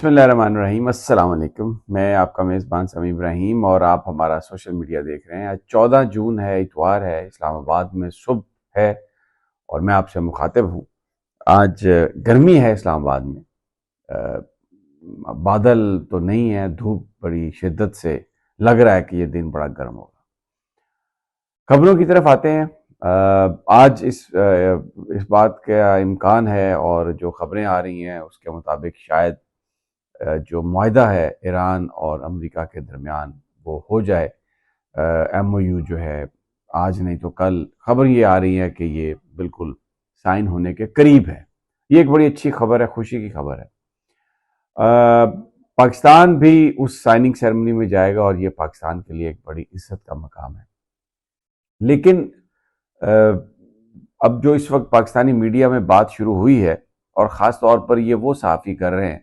بسم اللہ الرحمن الرحیم۔ السلام علیکم، میں آپ کا میزبان سمیع ابراہیم اور آپ ہمارا سوشل میڈیا دیکھ رہے ہیں۔ آج 14 جون ہے، اتوار ہے، اسلام آباد میں صبح ہے اور میں آپ سے مخاطب ہوں۔ آج گرمی ہے اسلام آباد میں، بادل تو نہیں ہے، دھوپ بڑی شدت سے لگ رہا ہے کہ یہ دن بڑا گرم ہوگا۔ خبروں کی طرف آتے ہیں۔ آج اس بات کا امکان ہے اور جو خبریں آ رہی ہیں اس کے مطابق شاید جو معاہدہ ہے ایران اور امریکہ کے درمیان وہ ہو جائے۔ ایم او یو جو ہے آج نہیں تو کل، خبر یہ آ رہی ہے کہ یہ بالکل سائن ہونے کے قریب ہے۔ یہ ایک بڑی اچھی خبر ہے، خوشی کی خبر ہے۔ پاکستان بھی اس سائننگ سیرمنی میں جائے گا اور یہ پاکستان کے لیے ایک بڑی عزت کا مقام ہے۔ لیکن اب جو اس وقت پاکستانی میڈیا میں بات شروع ہوئی ہے اور خاص طور پر یہ وہ صحافی کر رہے ہیں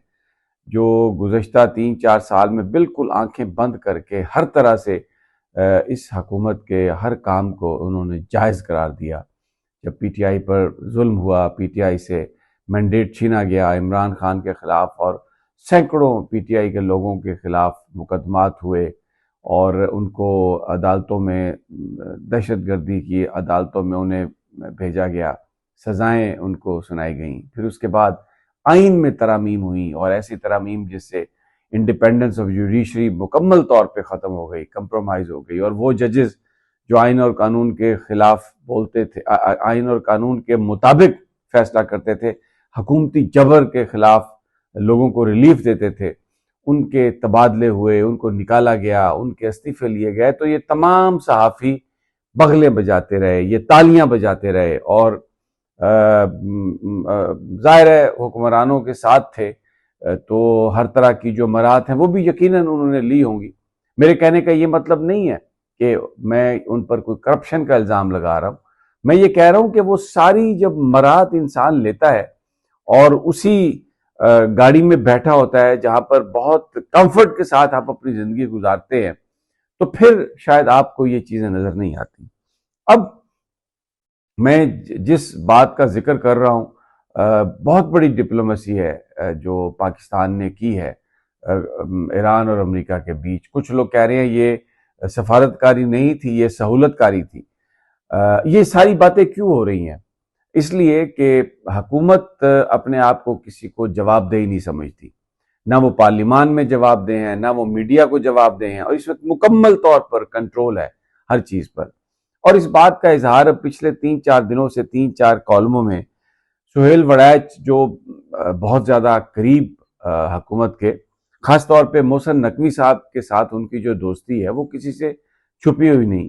جو گزشتہ 3-4 سال میں بالکل آنکھیں بند کر کے ہر طرح سے اس حکومت کے ہر کام کو انہوں نے جائز قرار دیا۔ جب پی ٹی آئی پر ظلم ہوا، پی ٹی آئی سے مینڈیٹ چھینا گیا عمران خان کے خلاف اور سینکڑوں پی ٹی آئی کے لوگوں کے خلاف مقدمات ہوئے اور ان کو عدالتوں میں، دہشت گردی کی عدالتوں میں انہیں بھیجا گیا، سزائیں ان کو سنائی گئیں۔ پھر اس کے بعد آئین میں ترامیم ہوئیں اور ایسی ترامیم جس سے انڈیپینڈنس آف جوڈیشری مکمل طور پہ ختم ہو گئی، کمپرومائز ہو گئی، اور وہ ججز جو آئین اور قانون کے خلاف بولتے تھے، آئین اور قانون کے مطابق فیصلہ کرتے تھے، حکومتی جبر کے خلاف لوگوں کو ریلیف دیتے تھے، ان کے تبادلے ہوئے، ان کو نکالا گیا، ان کے استعفے لیے گئے۔ تو یہ تمام صحافی بغلے بجاتے رہے، یہ تالیاں بجاتے رہے اور ظاہر ہے حکمرانوں کے ساتھ تھے تو ہر طرح کی جو مراحت ہیں وہ بھی یقیناً انہوں نے لی ہوں گی۔ میرے کہنے کا یہ مطلب نہیں ہے کہ میں ان پر کوئی کرپشن کا الزام لگا رہا ہوں، میں یہ کہہ رہا ہوں کہ وہ ساری جب مراحت انسان لیتا ہے اور اسی گاڑی میں بیٹھا ہوتا ہے جہاں پر بہت کمفرٹ کے ساتھ آپ اپنی زندگی گزارتے ہیں تو پھر شاید آپ کو یہ چیزیں نظر نہیں آتی۔ اب میں جس بات کا ذکر کر رہا ہوں، بہت بڑی ڈپلومیسی ہے جو پاکستان نے کی ہے ایران اور امریکہ کے بیچ۔ کچھ لوگ کہہ رہے ہیں یہ سفارت کاری نہیں تھی، یہ سہولت کاری تھی۔ یہ ساری باتیں کیوں ہو رہی ہیں؟ اس لیے کہ حکومت اپنے آپ کو کسی کو جواب دہ نہیں سمجھتی، نہ وہ پارلیمان میں جواب دہ ہیں، نہ وہ میڈیا کو جواب دہ ہیں، اور اس وقت مکمل طور پر کنٹرول ہے ہر چیز پر۔ اور اس بات کا اظہار اب پچھلے 3-4 دنوں سے 3-4 کالموں میں سہیل وڑائچ جو بہت زیادہ قریب حکومت کے، خاص طور پہ محسن نقوی صاحب کے ساتھ ان کی جو دوستی ہے وہ کسی سے چھپی ہوئی نہیں،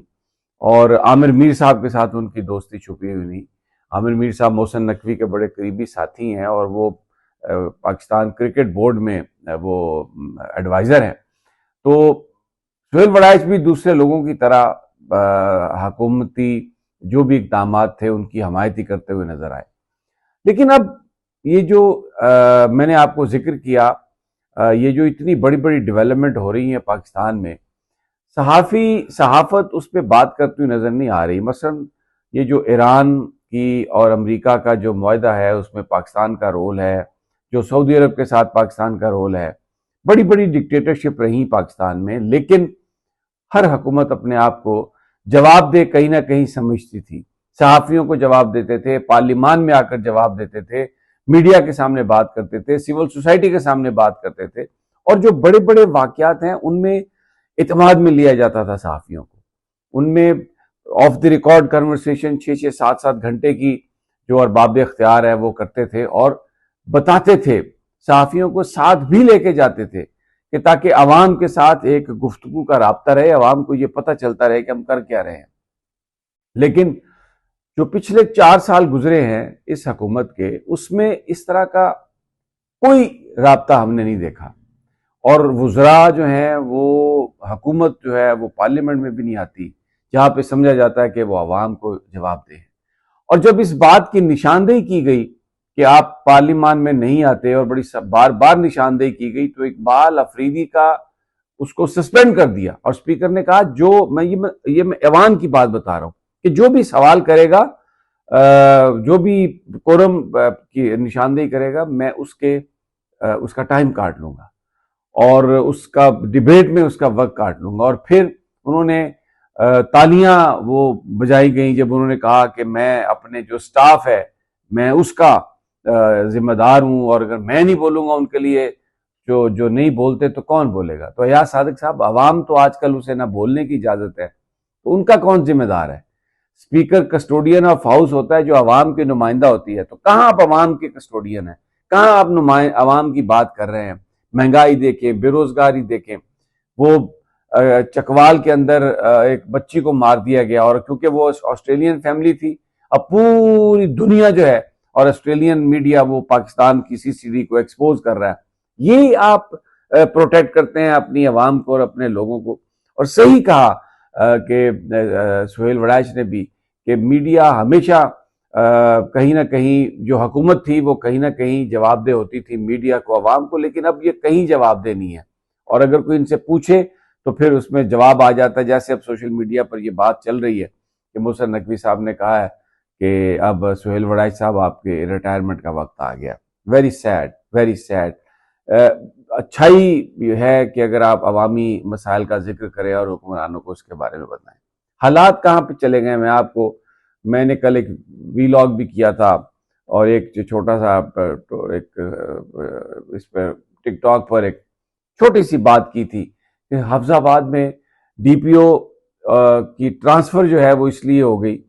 اور عامر میر صاحب کے ساتھ ان کی دوستی چھپی ہوئی نہیں۔ عامر میر صاحب محسن نقوی کے بڑے قریبی ساتھی ہیں اور وہ پاکستان کرکٹ بورڈ میں وہ ایڈوائزر ہیں۔ تو سہیل وڑائچ بھی دوسرے لوگوں کی طرح حکومتی جو بھی اقدامات تھے ان کی حمایتی کرتے ہوئے نظر آئے۔ لیکن اب یہ جو میں نے آپ کو ذکر کیا، یہ جو اتنی بڑی بڑی ڈیولپمنٹ ہو رہی ہیں پاکستان میں، صحافت اس پہ بات کرتی ہوئی نظر نہیں آ رہی۔ مثلا یہ جو ایران کی اور امریکہ کا جو معاہدہ ہے اس میں پاکستان کا رول ہے، جو سعودی عرب کے ساتھ پاکستان کا رول ہے، بڑی بڑی ڈکٹیٹرشپ رہی پاکستان میں، لیکن ہر حکومت اپنے آپ کو جواب دہ کہیں نہ کہیں سمجھتی تھی۔ صحافیوں کو جواب دیتے تھے، پارلیمان میں آ کر جواب دیتے تھے، میڈیا کے سامنے بات کرتے تھے، سول سوسائٹی کے سامنے بات کرتے تھے، اور جو بڑے بڑے واقعات ہیں ان میں اعتماد میں لیا جاتا تھا صحافیوں کو۔ ان میں آف دی ریکارڈ کنورسیشن 6-7 گھنٹے کی جو ارباب اختیار ہے وہ کرتے تھے اور بتاتے تھے، صحافیوں کو ساتھ بھی لے کے جاتے تھے کہ تاکہ عوام کے ساتھ ایک گفتگو کا رابطہ رہے، عوام کو یہ پتہ چلتا رہے کہ ہم کر کیا رہے ہیں۔ لیکن جو پچھلے 4 سال گزرے ہیں اس حکومت کے، اس میں اس طرح کا کوئی رابطہ ہم نے نہیں دیکھا، اور وزراء جو ہیں وہ، حکومت جو ہے وہ پارلیمنٹ میں بھی نہیں آتی جہاں پہ سمجھا جاتا ہے کہ وہ عوام کو جواب دے۔ اور جب اس بات کی نشاندہی کی گئی کہ آپ پارلیمان میں نہیں آتے اور بڑی بار بار نشاندہی کی گئی تو اقبال افریدی کا اس کو سسپینڈ کر دیا، اور اسپیکر نے کہا جو میں ایوان کی بات بتا رہا ہوں کہ جو بھی سوال کرے گا، جو بھی کورم کی نشاندہی کرے گا، میں اس کے اس کا ٹائم کاٹ لوں گا اور اس کا ڈیبیٹ میں اس کا وقت کاٹ لوں گا. اور پھر انہوں نے تالیاں وہ بجائی گئیں جب انہوں نے کہا کہ میں اپنے جو سٹاف ہے میں اس کا ذمہ دار ہوں، اور اگر میں نہیں بولوں گا ان کے لیے جو نہیں بولتے تو کون بولے گا. تو ایاز صادق صاحب، عوام تو آج کل اسے نہ بولنے کی اجازت ہے تو ان کا کون ذمہ دار ہے؟ اسپیکر کسٹوڈین آف ہاؤس ہوتا ہے جو عوام کی نمائندہ ہوتی ہے. تو کہاں آپ عوام کے کسٹوڈین ہیں؟ کہاں آپ عوام کی بات کر رہے ہیں؟ مہنگائی دیکھیں، بے روزگاری دیکھیں. وہ چکوال کے اندر ایک بچی کو مار دیا گیا، اور کیونکہ وہ آسٹریلین فیملی تھی، اب پوری دنیا جو ہے اور آسٹریلین میڈیا وہ پاکستان کی CCTV کو ایکسپوز کر رہا ہے. یہی آپ پروٹیکٹ کرتے ہیں اپنی عوام کو اور اپنے لوگوں کو. اور صحیح کہا کہ سہیل وڑائچ نے بھی کہ میڈیا ہمیشہ کہیں نہ کہیں جو حکومت تھی وہ کہیں نہ کہیں جواب دہ ہوتی تھی میڈیا کو، عوام کو، لیکن اب یہ کہیں جواب دہ نہیں ہے. اور اگر کوئی ان سے پوچھے تو پھر اس میں جواب آ جاتا ہے. جیسے اب سوشل میڈیا پر یہ بات چل رہی ہے کہ محسن نقوی صاحب نے کہا ہے کہ اب سہیل وڑائچ صاحب آپ کے ریٹائرمنٹ کا وقت آ گیا. Very sad, very sad. اچھائی ہے کہ اگر آپ عوامی مسائل کا ذکر کریں اور حکمرانوں کو اس کے بارے میں بتائیں. حالات کہاں پہ چلے گئے میں نے کل ایک ویلاگ بھی کیا تھا اور ایک چھوٹا سا ایک اس پر ٹک ٹاک پر ایک چھوٹی سی بات کی تھی کہ حفظ آباد میں DPO کی ٹرانسفر جو ہے وہ اس لیے ہو گئی،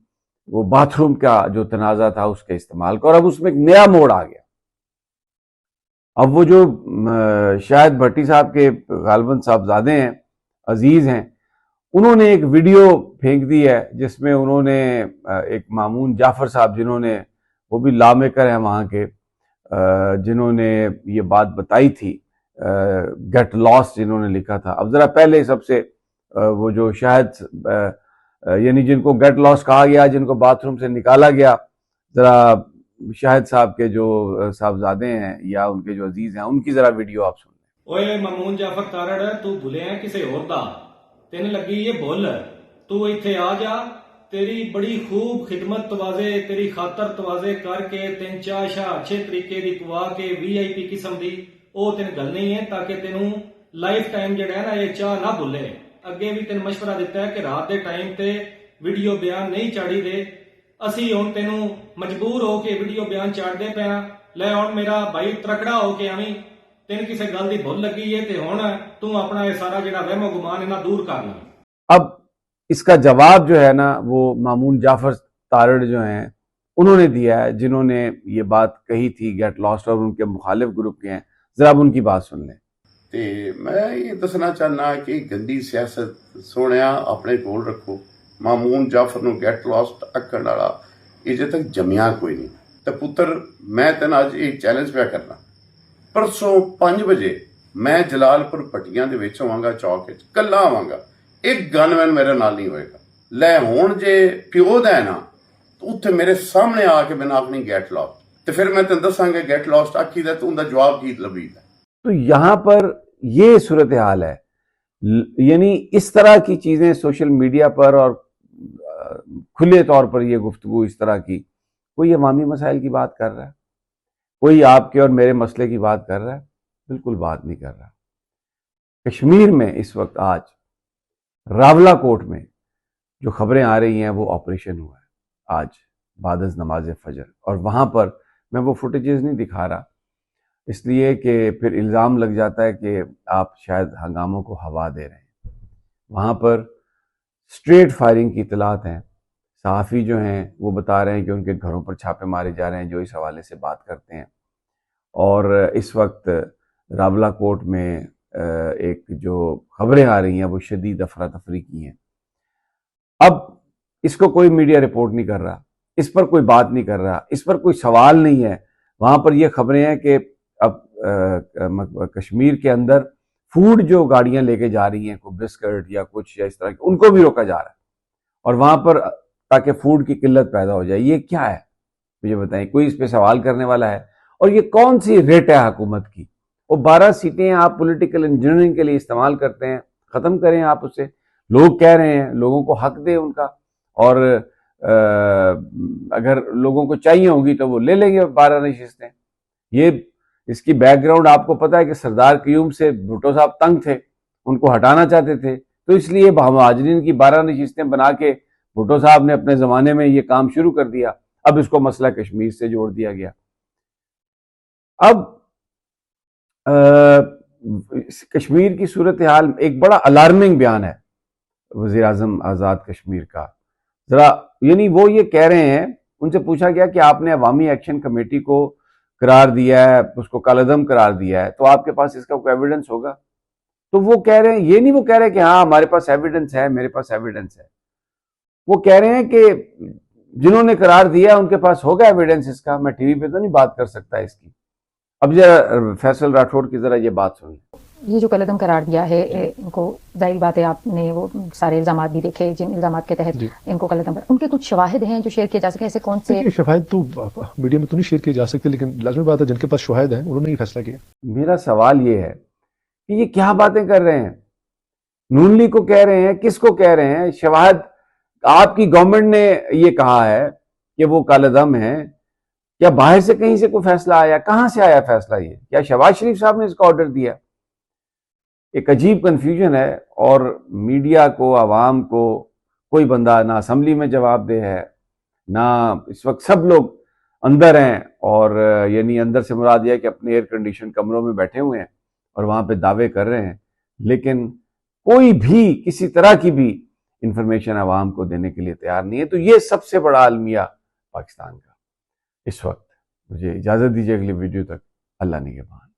وہ باتھ روم کا جو تنازع تھا اس کے استعمال کا، اور اب اس میں ایک نیا موڑ آ گیا. اب وہ جو شاہد بھٹی صاحب کے غالباً صاحبزادے ہیں، عزیز ہیں، انہوں نے ایک ویڈیو پھینک دی ہے جس میں انہوں نے ایک مامون جعفر صاحب، جنہوں نے وہ بھی لا میکر ہیں وہاں کے، جنہوں نے یہ بات بتائی تھی، گیٹ لاسٹ جنہوں نے لکھا تھا. اب ذرا پہلے سب سے وہ جو شاہد یعنی جن کو گیٹ لاسٹ کہا گیا، جن کو باتھ روم سے نکالا گیا، ذرا شاہد صاحب کے جو صاحبزادے ہیں یا ان کے جو عزیز ہیں ان کی ذرا ویڈیو آپ سن لیں. اوے مامون جعفر تارڑ، تو بھولے ہیں کسی اور دا، تین لگی یہ بھول، تو ایتھے آ جا، تیری بڑی خوب خدمت توازے، تیری خاطر توازے کر کے تین چاہ شاہ اچھے طریقے دی پوا کے VIP قسم دی او تین گل نہیں ہے، تاکہ تینوں لائف ٹائم جڑا ہے نا یہ چاہ نہ بھولے. اگے بھی تین مشورہ دیتا ہے کہ رات دے ٹائم تے ویڈیو بیان نہیں چاڑی دے، اسی ہن تینوں مجبور ہو کے ویڈیو بیان چاڑ دے پیا. لے ہن میرا بھائی ترکڑا ہو کے آویں، تین کسی گل دی بھول لگی ہے تے ہن تو اپنا یہ سارا جڑا وہم و گمان ہے نا دور کر لیں. اب اس کا جواب جو ہے نا وہ مامون جعفر تارڑ جو ہیں انہوں نے دیا ہے، جنہوں نے یہ بات کہی تھی گیٹ لاسٹ اور ان کے مخالف گروپ کے ہیں. ذرا اب ان کی بات سن لیں. تے میں یہ دسنا چاہنا کہ گندی سیاست سونیا اپنے کول رکھو. مامون جعفر نو گیٹ لاسٹ اکھن والا اجے تک جمیا کوئی نہیں. تے پتر میں تین اج یہ چیلنج پیا کرنا، پرسوں 5 بجے میں جلال پور پٹیاں دے وچ ہوواں گا، چوک وچ کلا آواں گا، ایک گن مین میرے نال نہیں ہوئے گا. لے ہون جے پیو دا ہے نا تو اتنے میرے سامنے آ کے میں آخنی گیٹ لاسٹ، تو پھر میں تین دساں گا گیٹ لاسٹ آخی دا تو ان دا جواب کی لبھی دا. تو یہاں پر یہ صورتحال ہے. یعنی اس طرح کی چیزیں سوشل میڈیا پر اور کھلے طور پر یہ گفتگو اس طرح کی، کوئی عوامی مسائل کی بات کر رہا ہے، کوئی آپ کے اور میرے مسئلے کی بات کر رہا ہے؟ بالکل بات نہیں کر رہا. کشمیر میں اس وقت آج راولہ کوٹ میں جو خبریں آ رہی ہیں وہ آپریشن ہوا ہے آج بعد از نماز فجر، اور وہاں پر میں وہ فوٹیجز نہیں دکھا رہا اس لیے کہ پھر الزام لگ جاتا ہے کہ آپ شاید ہنگاموں کو ہوا دے رہے ہیں. وہاں پر اسٹریٹ فائرنگ کی اطلاعات ہیں. صحافی جو ہیں وہ بتا رہے ہیں کہ ان کے گھروں پر چھاپے مارے جا رہے ہیں جو اس حوالے سے بات کرتے ہیں. اور اس وقت راولہ کوٹ میں ایک جو خبریں آ رہی ہیں وہ شدید افراتفری کی ہیں. اب اس کو کوئی میڈیا رپورٹ نہیں کر رہا، اس پر کوئی بات نہیں کر رہا، اس پر کوئی سوال نہیں ہے. وہاں پر یہ خبریں ہیں کہ اب کشمیر کے اندر فوڈ جو گاڑیاں لے کے جا رہی ہیں، کوئی بسکٹ یا کچھ یا اس طرح ان کو بھی روکا جا رہا ہے، اور وہاں پر تاکہ فوڈ کی قلت پیدا ہو جائے. یہ کیا ہے مجھے بتائیں، کوئی اس پہ سوال کرنے والا ہے؟ اور یہ کون سی ریٹ ہے حکومت کی؟ وہ 12 سیٹیں آپ پولیٹیکل انجینئرنگ کے لیے استعمال کرتے ہیں، ختم کریں آپ اسے. لوگ کہہ رہے ہیں، لوگوں کو حق دیں ان کا، اور اگر لوگوں کو چاہیے ہوگی تو وہ لے لیں گے 12 نشستیں. یہ اس کی بیک گراؤنڈ آپ کو پتا ہے کہ سردار قیوم سے بھٹو صاحب تنگ تھے، ان کو ہٹانا چاہتے تھے، تو اس لیے مہاجرین کی 12 نشستیں بنا کے بھٹو صاحب نے اپنے زمانے میں یہ کام شروع کر دیا. اب اس کو مسئلہ کشمیر سے جوڑ دیا گیا. اب کشمیر کی صورتحال ایک بڑا الارمنگ بیان ہے وزیر اعظم آزاد کشمیر کا. ذرا یعنی وہ یہ کہہ رہے ہیں، ان سے پوچھا گیا کہ آپ نے عوامی ایکشن کمیٹی کو قرار دیا ہے، اس کو کالعدم قرار دیا ہے، تو آپ کے پاس اس کا کوئی ایویڈنس ہوگا؟ تو وہ کہہ رہے ہیں، یہ نہیں وہ کہہ رہے کہ ہاں ہمارے پاس ایویڈنس ہے، میرے پاس ایویڈنس ہے. وہ کہہ رہے ہیں کہ جنہوں نے قرار دیا ان کے پاس ہوگا ایویڈنس اس کا. میں ٹی وی پہ تو نہیں بات کر سکتا اس کی. اب ذرا فیصل راٹھوڑ کی ذرا یہ بات سنیں. یہ جو کالعدم قرار دیا ہے ان کو، ظاہر بات ہے آپ نے وہ سارے الزامات بھی دیکھے جن الزامات کے تحت ان کو کالعدم، ان کے کچھ شواہد ہیں جو شیئر کیے جا سکے؟ ایسے کون سے شواہد تو میڈیا میں تو نہیں شیئر کیے جا سکتے، لیکن لازمی بات ہے جن کے پاس شواہد ہیں انہوں نے یہ فیصلہ کیا. میرا سوال یہ ہے کہ یہ کیا باتیں کر رہے ہیں؟ نون لیگ کو کہہ رہے ہیں، کس کو کہہ رہے ہیں؟ شواہد آپ کی گورنمنٹ نے یہ کہا ہے کہ وہ کالعدم ہیں، کیا باہر سے کہیں سے کوئی فیصلہ آیا؟ کہاں سے آیا فیصلہ؟ یہ کیا شہباز شریف صاحب نے اس کا آرڈر دیا؟ ایک عجیب کنفیوژن ہے، اور میڈیا کو، عوام کو کوئی بندہ نہ اسمبلی میں جواب دہ ہے، نہ اس وقت سب لوگ اندر ہیں، اور یعنی اندر سے مراد یہ ہے کہ اپنے ایئر کنڈیشن کمروں میں بیٹھے ہوئے ہیں اور وہاں پہ دعوے کر رہے ہیں، لیکن کوئی بھی کسی طرح کی بھی انفارمیشن عوام کو دینے کے لیے تیار نہیں ہے. تو یہ سب سے بڑا المیہ پاکستان کا اس وقت. مجھے اجازت دیجیے اگلی ویڈیو تک. اللہ نگہبان.